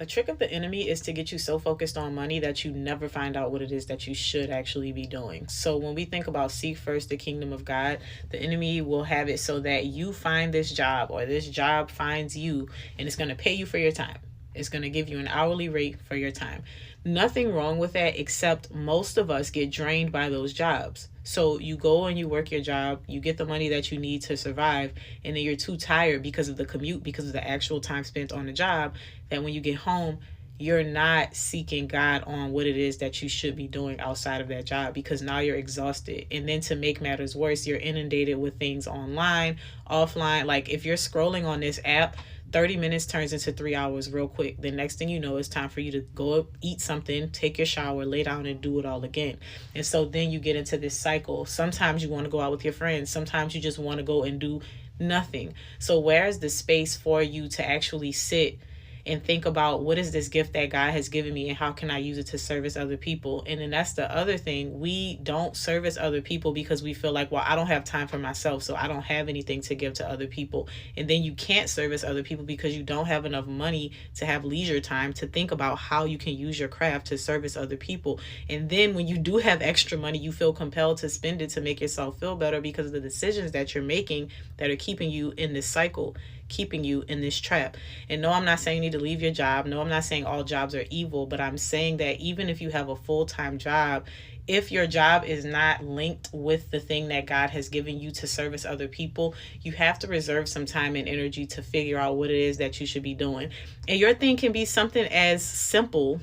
A trick of the enemy is to get you so focused on money that you never find out what it is that you should actually be doing. So when we think about seek first the kingdom of God, the enemy will have it so that you find this job or this job finds you, and it's going to pay you for your time. It's going to give you an hourly rate for your time. Nothing wrong with that, except most of us get drained by those jobs. So you go and you work your job, you get the money that you need to survive, and then you're too tired because of the commute, because of the actual time spent on the job, that when you get home, you're not seeking God on what it is that you should be doing outside of that job, because now you're exhausted. And then to make matters worse, you're inundated with things online, offline. Like if you're scrolling on this app, 30 minutes turns into 3 hours real quick. The next thing you know, it's time for you to go up, eat something, take your shower, lay down, and do it all again. And so then you get into this cycle. Sometimes you want to go out with your friends. Sometimes you just want to go and do nothing. So where's the space for you to actually sit and think about, what is this gift that God has given me and how can I use it to service other people? And then that's the other thing. We don't service other people because we feel like, well, I don't have time for myself, so I don't have anything to give to other people. And then you can't service other people because you don't have enough money to have leisure time to think about how you can use your craft to service other people. And then when you do have extra money, you feel compelled to spend it to make yourself feel better because of the decisions that you're making that are keeping you in this cycle, keeping you in this trap. And no, I'm not saying you need to leave your job. No, I'm not saying all jobs are evil, but I'm saying that even if you have a full-time job, if your job is not linked with the thing that God has given you to service other people, you have to reserve some time and energy to figure out what it is that you should be doing. And your thing can be something as simple,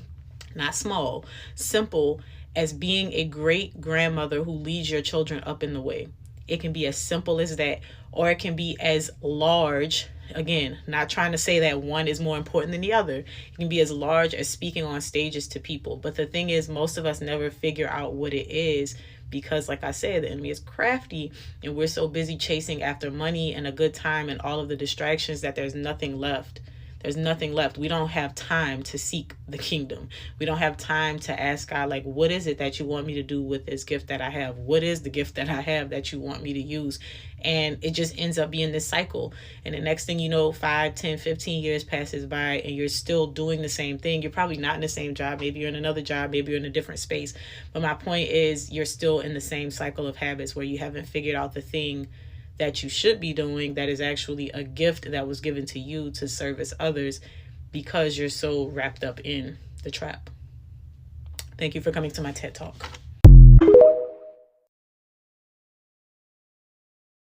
not small, simple as being a great grandmother who leads your children up in the way. It can be as simple as that, or it can be as large. Again, not trying to say that one is more important than the other. It can be as large as speaking on stages to people. But the thing is, most of us never figure out what it is because, like I said, the enemy is crafty and we're so busy chasing after money and a good time and all of the distractions that there's nothing left. There's nothing left. We don't have time to seek the kingdom. We don't have time to ask God, like, what is it that you want me to do with this gift that I have? What is the gift that I have that you want me to use? And it just ends up being this cycle. And the next thing you know, 5, 10, 15 years passes by and you're still doing the same thing. You're probably not in the same job. Maybe you're in another job. Maybe you're in a different space. But my point is, you're still in the same cycle of habits where you haven't figured out the thing that you should be doing that is actually a gift that was given to you to service others, because you're so wrapped up in the trap. Thank you for coming to my TED Talk.